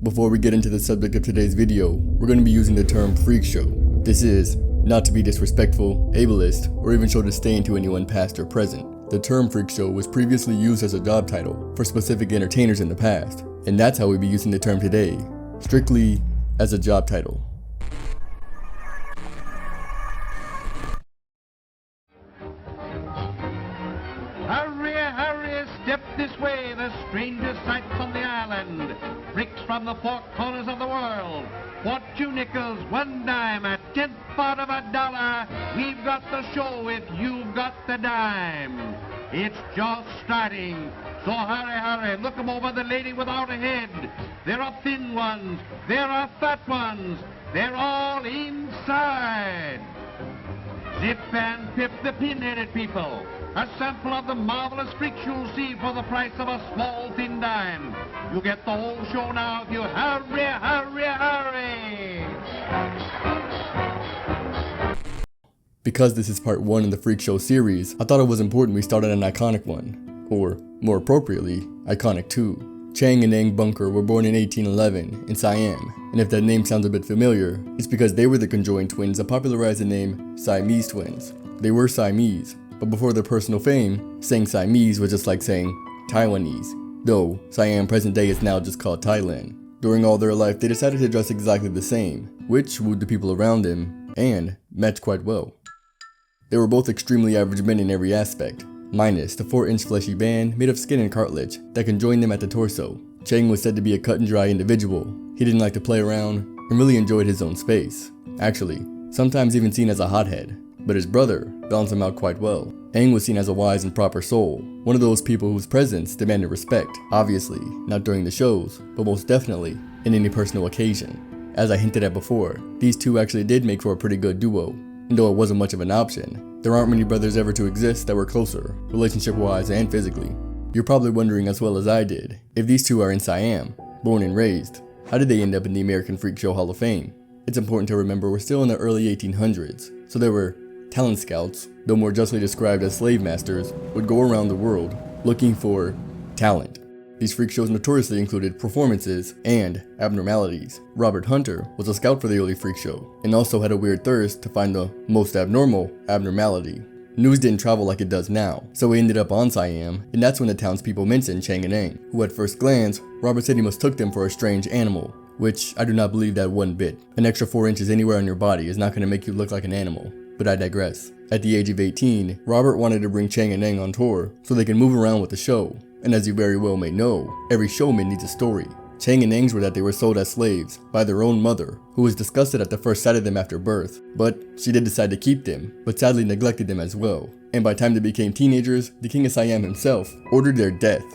Before we get into the subject of today's video, we're going to be using the term freak show. This is, not to be disrespectful, ableist, or even show disdain to anyone past or present. The term freak show was previously used as a job title for specific entertainers in the past, and that's how we'll be using the term today, strictly as a job title. Hurry, step this way, the strangest sights on the island. Freaks from the four corners of the world. For 2 nickels, 1 dime, a 10th part of $1, we've got the show if you've got the dime. It's just starting, so hurry, look 'em over, the lady without a head. There are thin ones, there are fat ones, they're all inside. Zip and Pip, the pin-headed people. A sample of the marvelous freaks you'll see for the price of a small thin dime. You get the whole show now if you hurry. Because this is part 1 in the Freak Show series, I thought it was important we started an iconic one. Or, more appropriately, iconic 2. Chang and Eng Bunker were born in 1811 in Siam, and if that name sounds a bit familiar, it's because they were the conjoined twins that popularized the name Siamese twins. They were Siamese, but before their personal fame, saying Siamese was just like saying Taiwanese, though Siam present day is now just called Thailand. During all their life, they decided to dress exactly the same, which wooed the people around them, and matched quite well. They were both extremely average men in every aspect, minus the 4-inch fleshy band made of skin and cartilage that conjoined them at the torso. Cheng was said to be a cut and dry individual. He didn't like to play around and really enjoyed his own space. Actually, sometimes even seen as a hothead, but his brother balanced him out quite well. Eng was seen as a wise and proper soul, one of those people whose presence demanded respect, obviously not during the shows, but most definitely in any personal occasion. As I hinted at before, these two actually did make for a pretty good duo, and though it wasn't much of an option, there aren't many brothers ever to exist that were closer, relationship-wise and physically. You're probably wondering as well as I did, if these two are in Siam, born and raised, how did they end up in the American Freak Show Hall of Fame? It's important to remember we're still in the early 1800s, so there were talent scouts, though more justly described as slave masters, would go around the world looking for talent. These freak shows notoriously included performances and abnormalities. Robert Hunter was a scout for the early freak show, and also had a weird thirst to find the most abnormal abnormality. News didn't travel like it does now, so he ended up on Siam, and that's when the townspeople mentioned Chang and Eng, who at first glance, Robert said he mistook them for a strange animal, which I do not believe that one bit. An extra 4 inches anywhere on your body is not going to make you look like an animal. But I digress. At the age of 18, Robert wanted to bring Chang and Eng on tour so they can move around with the show. And as you very well may know, every showman needs a story. Chang and Eng's were that they were sold as slaves by their own mother, who was disgusted at the first sight of them after birth, but she did decide to keep them, but sadly neglected them as well. And by the time they became teenagers, the King of Siam himself ordered their death,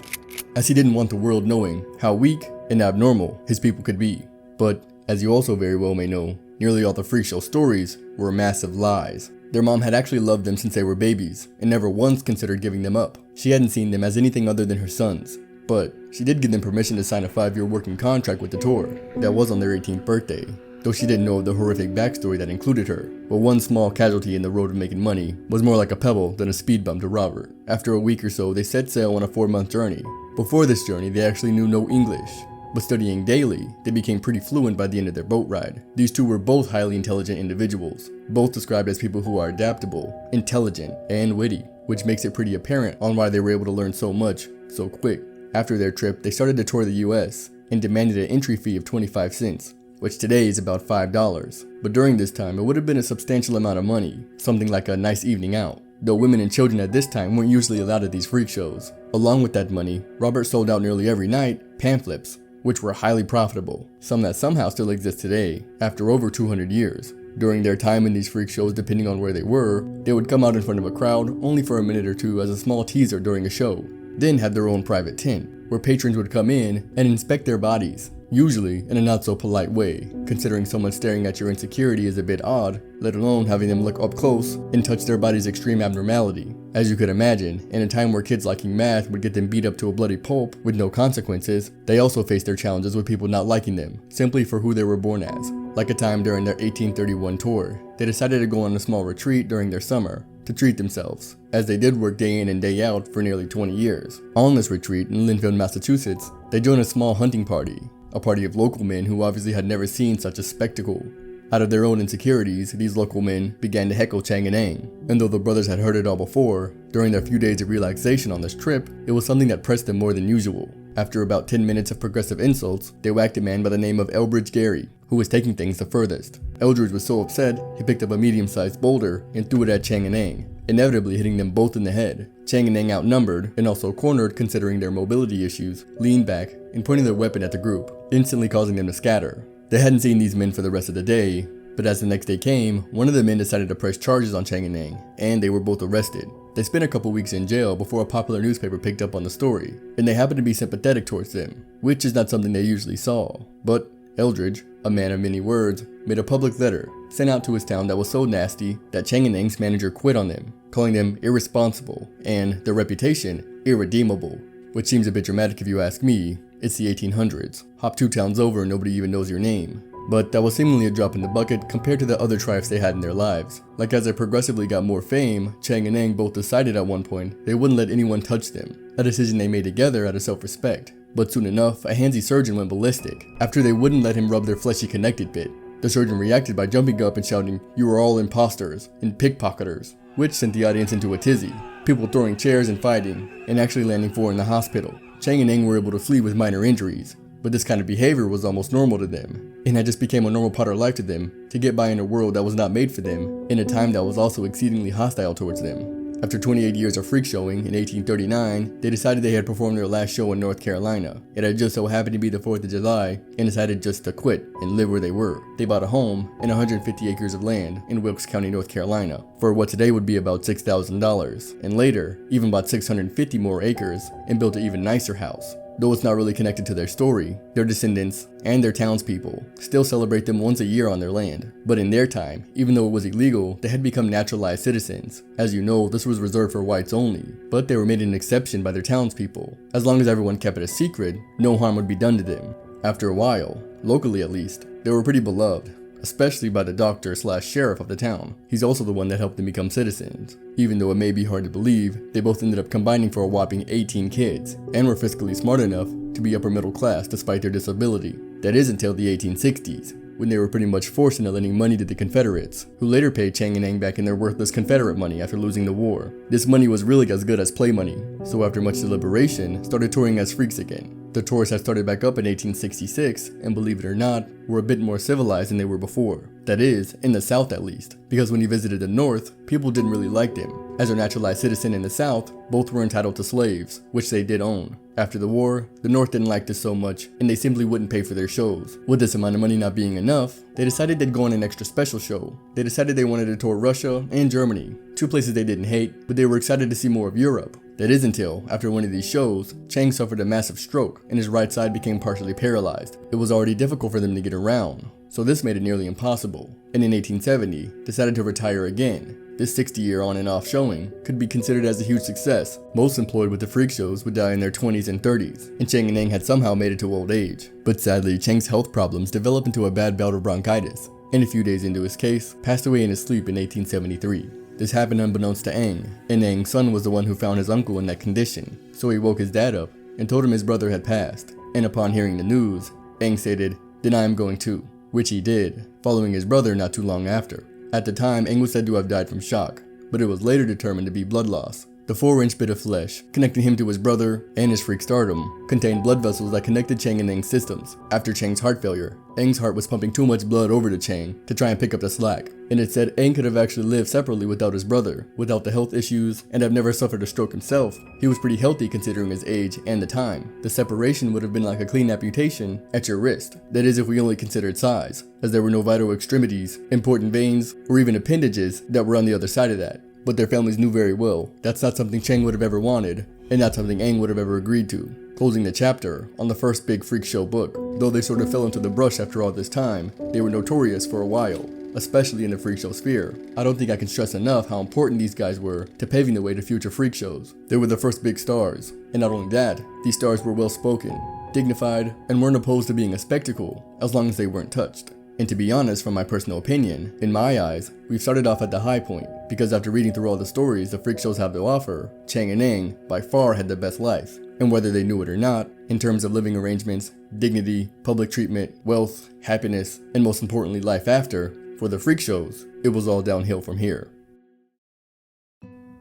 as he didn't want the world knowing how weak and abnormal his people could be. But as you also very well may know, nearly all the freak show stories were massive lies. Their mom had actually loved them since they were babies, and never once considered giving them up. She hadn't seen them as anything other than her sons, but she did give them permission to sign a 5-year working contract with the tour. That was on their 18th birthday, though she didn't know of the horrific backstory that included her. But one small casualty in the road of making money was more like a pebble than a speed bump to Robert. After a week or so, they set sail on a 4-month journey. Before this journey, they actually knew no English, but studying daily, they became pretty fluent by the end of their boat ride. These two were both highly intelligent individuals, both described as people who are adaptable, intelligent, and witty, which makes it pretty apparent on why they were able to learn so much so quick. After their trip, they started to tour the US and demanded an entry fee of 25 cents, which today is about $5. But during this time, it would have been a substantial amount of money, something like a nice evening out, though women and children at this time weren't usually allowed at these freak shows. Along with that money, Robert sold out nearly every night pamphlets, which were highly profitable, some that somehow still exist today, after over 200 years. During their time in these freak shows, depending on where they were, they would come out in front of a crowd only for a minute or two as a small teaser during a show, then have their own private tent, where patrons would come in and inspect their bodies, usually in a not so polite way, considering someone staring at your insecurity is a bit odd, let alone having them look up close and touch their body's extreme abnormality. As you could imagine, in a time where kids liking math would get them beat up to a bloody pulp with no consequences, they also faced their challenges with people not liking them, simply for who they were born as. Like a time during their 1831 tour, they decided to go on a small retreat during their summer to treat themselves, as they did work day in and day out for nearly 20 years. On this retreat in Linfield, Massachusetts, they joined a small hunting party. a party of local men who obviously had never seen such a spectacle. Out of their own insecurities, these local men began to heckle Chang and Eng, and though the brothers had heard it all before, during their few days of relaxation on this trip, it was something that pressed them more than usual. After about 10 minutes of progressive insults, they whacked a man by the name of Elbridge Gary, who was taking things the furthest. Eldridge was so upset, he picked up a medium-sized boulder and threw it at Chang and Eng, inevitably hitting them both in the head. Chang and Eng, outnumbered and also cornered considering their mobility issues, leaned back and pointed their weapon at the group, instantly causing them to scatter. They hadn't seen these men for the rest of the day, but as the next day came, one of the men decided to press charges on Chang and Eng, and they were both arrested. They spent a couple weeks in jail before a popular newspaper picked up on the story, and they happened to be sympathetic towards them, which is not something they usually saw. But Eldridge, a man of many words, made a public letter sent out to his town that was so nasty that Chang and Eng's manager quit on them, calling them irresponsible and their reputation irredeemable, which seems a bit dramatic if you ask me. It's the 1800s. Hop 2 towns over and nobody even knows your name. But that was seemingly a drop in the bucket compared to the other triumphs they had in their lives. Like as they progressively got more fame, Chang and Eng both decided at one point they wouldn't let anyone touch them, a decision they made together out of self-respect. But soon enough, a handsy surgeon went ballistic after they wouldn't let him rub their fleshy connected bit. The surgeon reacted by jumping up and shouting, "You are all imposters and pickpocketers," which sent the audience into a tizzy, people throwing chairs and fighting, and actually landing 4 in the hospital. Chang and Eng were able to flee with minor injuries, but this kind of behavior was almost normal to them, and it just became a normal part of life to them to get by in a world that was not made for them, in a time that was also exceedingly hostile towards them. After 28 years of freak showing in 1839, they decided they had performed their last show in North Carolina. It had just so happened to be the 4th of July, and decided just to quit and live where they were. They bought a home and 150 acres of land in Wilkes County, North Carolina, for what today would be about $6,000, and later even bought 650 more acres and built an even nicer house. Though it's not really connected to their story, their descendants and their townspeople still celebrate them once a year on their land. But in their time, even though it was illegal, they had become naturalized citizens. As you know, this was reserved for whites only, but they were made an exception by their townspeople. As long as everyone kept it a secret, no harm would be done to them. After a while, locally at least, they were pretty beloved, especially by the doctor/sheriff of the town. He's also the one that helped them become citizens. Even though it may be hard to believe, they both ended up combining for a whopping 18 kids, and were fiscally smart enough to be upper middle class despite their disability. That is until the 1860s, when they were pretty much forced into lending money to the Confederates, who later paid Chang and Eng back in their worthless Confederate money after losing the war. This money was really as good as play money, so after much deliberation, started touring as freaks again. The tours had started back up in 1866, and believe it or not, were a bit more civilized than they were before. That is, in the South at least, because when he visited the North, people didn't really like them. As a naturalized citizen in the South, both were entitled to slaves, which they did own. After the war, the North didn't like this so much, and they simply wouldn't pay for their shows. With this amount of money not being enough, they decided they'd go on an extra special show. They decided they wanted to tour Russia and Germany, 2 places they didn't hate, but they were excited to see more of Europe. That is until, after one of these shows, Chang suffered a massive stroke and his right side became partially paralyzed. It was already difficult for them to get around, so this made it nearly impossible, and in 1870, decided to retire again. This 60-year on and off showing could be considered as a huge success. Most employed with the freak shows would die in their 20s and 30s, and Chang and Eng had somehow made it to old age. But sadly, Chang's health problems developed into a bad bout of bronchitis, and a few days into his case, passed away in his sleep in 1873. This happened unbeknownst to Eng, and Eng's son was the one who found his uncle in that condition, so he woke his dad up and told him his brother had passed, and upon hearing the news, Eng stated, "Then I am going too," which he did, following his brother not too long after. At the time, Eng was said to have died from shock, but it was later determined to be blood loss. The 4-inch bit of flesh, connecting him to his brother and his freak stardom, contained blood vessels that connected Chang and Eng's systems. After Chang's heart failure, Eng's heart was pumping too much blood over to Chang to try and pick up the slack, and it said Eng could have actually lived separately without his brother, without the health issues, and have never suffered a stroke himself. He was pretty healthy considering his age and the time. The separation would have been like a clean amputation at your wrist. That is if we only considered size, as there were no vital extremities, important veins, or even appendages that were on the other side of that. But their families knew very well that's not something Chang would have ever wanted, and not something Eng would have ever agreed to. Closing the chapter on the first big freak show book. Though they sort of fell into the brush after all this time, they were notorious for a while, especially in the freak show sphere. I don't think I can stress enough how important these guys were to paving the way to future freak shows. They were the first big stars, and not only that, these stars were well spoken, dignified, and weren't opposed to being a spectacle, as long as they weren't touched. And to be honest, from my personal opinion, in my eyes, we've started off at the high point, because after reading through all the stories the freak shows have to offer, Chang and Eng by far had the best life. and whether they knew it or not, in terms of living arrangements, dignity, public treatment, wealth, happiness, and most importantly life after, for the freak shows, it was all downhill from here.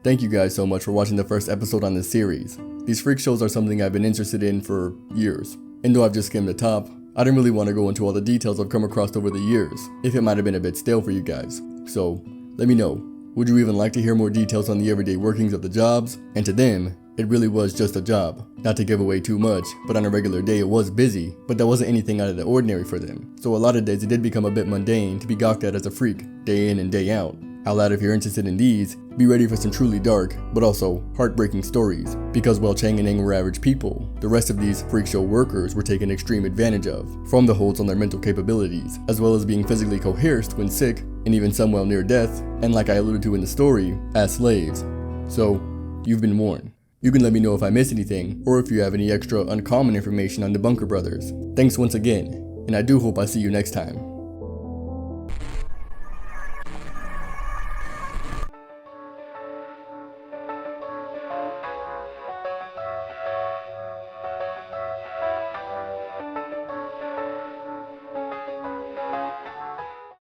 Thank you guys so much for watching the first episode on this series. These freak shows are something I've been interested in for years, and though I've just skimmed the top, I didn't really want to go into all the details I've come across over the years, if it might have been a bit stale for you guys. So, let me know, would you even like to hear more details on the everyday workings of the jobs? And to them, it really was just a job. Not to give away too much, but on a regular day it was busy, but that wasn't anything out of the ordinary for them. So a lot of days it did become a bit mundane to be gawked at as a freak, day in and day out. I'll add, if you're interested in these, be ready for some truly dark, but also heartbreaking stories, because while Chang and Eng were average people, the rest of these freak show workers were taken extreme advantage of, from the holds on their mental capabilities, as well as being physically coerced when sick, and even some well near death, and like I alluded to in the story, as slaves. So, you've been warned. You can let me know if I missed anything, or if you have any extra uncommon information on the Bunker Brothers. Thanks once again, and I do hope I see you next time.